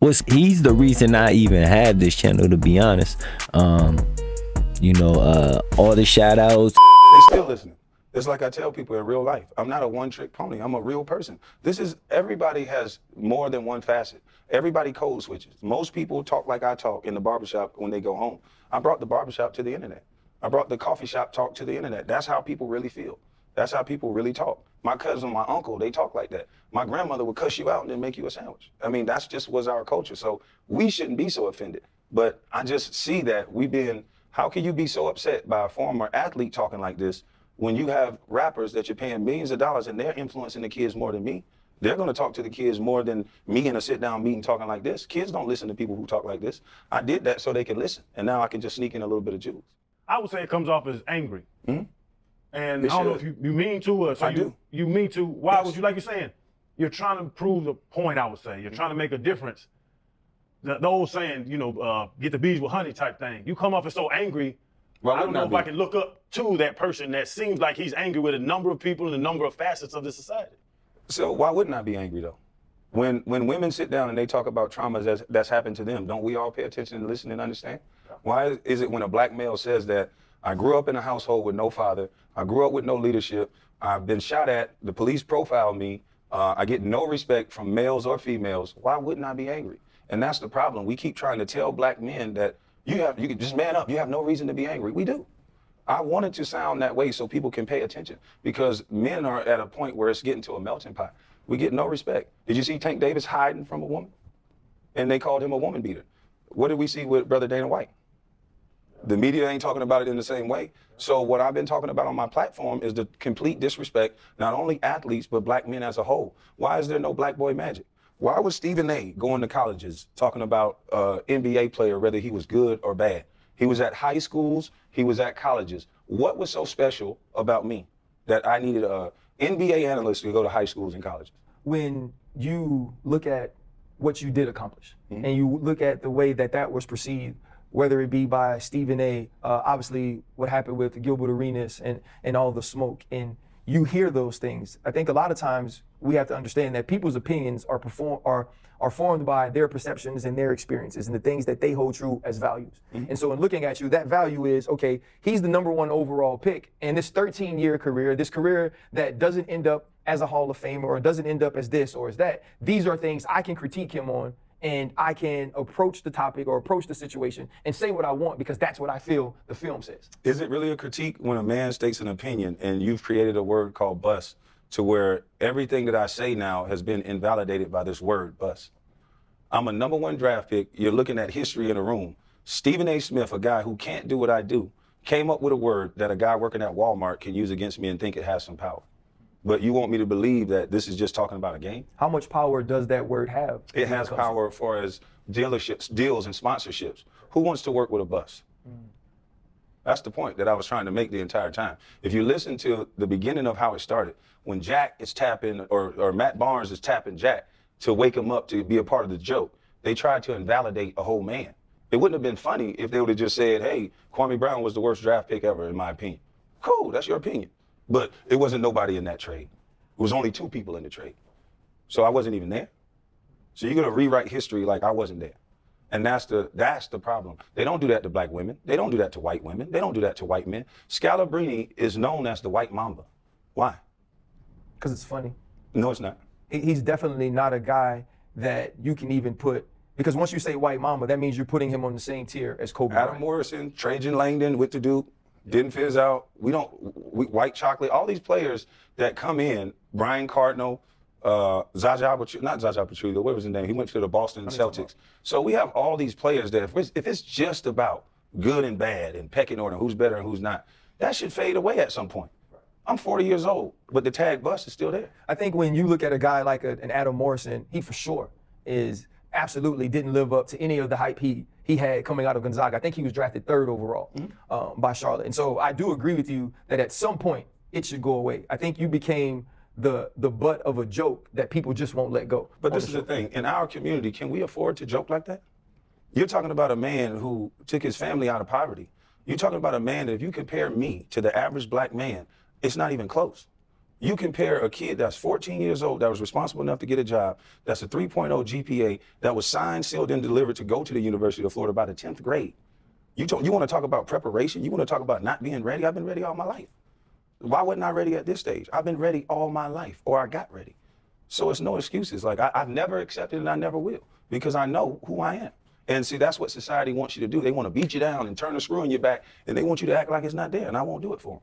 He's the reason I even have this channel, to be honest. You know, all the shout outs. They still listening. It's like I tell people in real life, I'm not a one-trick pony. I'm a real person. Everybody has more than one facet. Everybody code switches. Most people talk like I talk in the barbershop when they go home. I brought the barbershop to the internet. I brought the coffee shop talk to the internet. That's how people really feel. That's how people really talk. My cousin, my uncle, they talk like that. My grandmother would cuss you out and then make you a sandwich. I mean, that's just was our culture. So we shouldn't be so offended. But I just see that how can you be so upset by a former athlete talking like this when you have rappers that you're paying millions of dollars and they're influencing the kids more than me? They're going to talk to the kids more than me in a sit-down meeting talking like this. Kids don't listen to people who talk like this. I did that so they can listen, and now I can just sneak in a little bit of juice. I would say it comes off as angry. Mm-hmm. And I don't know if you mean to, or so you mean to. Why Yes. would you, like you're saying, you're trying to prove the point, I would say. You're trying to make a difference. The old saying, you know, get the bees with honey type thing. You come off as so angry. Well, I don't know if I can look up to that person that seems like he's angry with a number of people and a number of facets of the society. So why wouldn't I be angry though? When women sit down and they talk about traumas that's happened to them, don't we all pay attention and listen and understand? Why is it when a black male says that I grew up in a household with no father, I grew up with no leadership, I've been shot at, the police profile me, I get no respect from males or females, why wouldn't I be angry? And that's the problem. We keep trying to tell black men that you can just man up, you have no reason to be angry. We do. I wanted to sound that way so people can pay attention, because men are at a point where it's getting to a melting pot. We get no respect. Did you see Tank Davis hiding from a woman? And they called him a woman beater. What did we see with Brother Dana White? The media ain't talking about it in the same way. So what I've been talking about on my platform is the complete disrespect, not only athletes, but black men as a whole. Why is there no black boy magic? Why was Stephen A. going to colleges talking about NBA player, whether he was good or bad? He was at high schools, he was at colleges. What was so special about me that I needed an NBA analyst to go to high schools and colleges? When you look at what you did accomplish, and you look at the way that was perceived, whether it be by Stephen A., obviously what happened with Gilbert Arenas and all the smoke, and you hear those things. I think a lot of times we have to understand that people's opinions are formed by their perceptions and their experiences and the things that they hold true as values. And so in looking at you, that value is, okay, he's the #1 overall pick, and this 13-year career, this career that doesn't end up as a Hall of Famer or doesn't end up as this or as that, these are things I can critique him on, and I can approach the topic or approach the situation and say what I want because that's what I feel the film says. Is it really a critique when a man states an opinion and you've created a word called bust to where everything that I say now has been invalidated by this word bust? I'm a #1 draft pick. You're looking at history in a room. Stephen A. Smith, a guy who can't do what I do, came up with a word that a guy working at Walmart can use against me and think it has some power. But you want me to believe that this is just talking about a game? How much power does that word have? It has power as far as dealerships, deals, and sponsorships. Who wants to work with a bus? That's the point that I was trying to make the entire time. If you listen to the beginning of how it started, when Jack is tapping, or Matt Barnes is tapping Jack to wake him up to be a part of the joke, they tried to invalidate a whole man. It wouldn't have been funny if they would have just said, hey, Kwame Brown was the worst draft pick ever, in my opinion. Cool, that's your opinion. But it wasn't nobody in that trade. It was only 2 people in the trade. So I wasn't even there. So you're gonna rewrite history like I wasn't there. And that's the problem. They don't do that to black women. They don't do that to white women. They don't do that to white men. Scalabrini is known as the white mamba. Why? Because it's funny. No, it's not. He's definitely not a guy that you can even put, because once you say white mamba, that means you're putting him on the same tier as Kobe Adam Bryant. Morrison, Trajan Langdon with the Duke, didn't fizz out. White Chocolate, all these players that come in, Brian Cardinal, Zaza Pachulia, what was his name? He went to the Boston Celtics. So we have all these players that if it's just about good and bad and pecking order, who's better and who's not, that should fade away at some point. I'm 40 years old, but the tag bust is still there. I think when you look at a guy like an Adam Morrison, he for sure absolutely didn't live up to any of the hype he had coming out of Gonzaga. I think he was drafted 3rd overall by Charlotte. And so I do agree with you that at some point it should go away. I think you became the butt of a joke that people just won't let go. But this is the thing, in our community, can we afford to joke like that? You're talking about a man who took his family out of poverty. You're talking about a man that if you compare me to the average black man, it's not even close. You compare a kid that's 14 years old, that was responsible enough to get a job, that's a 3.0 GPA, that was signed, sealed, and delivered to go to the University of Florida by the 10th grade. You want to talk about preparation? You want to talk about not being ready? I've been ready all my life. Why wasn't I ready at this stage? I've been ready all my life, or I got ready. So it's no excuses. Like I've never accepted and I never will, because I know who I am. And see, that's what society wants you to do. They want to beat you down and turn a screw in your back, and they want you to act like it's not there, and I won't do it for them.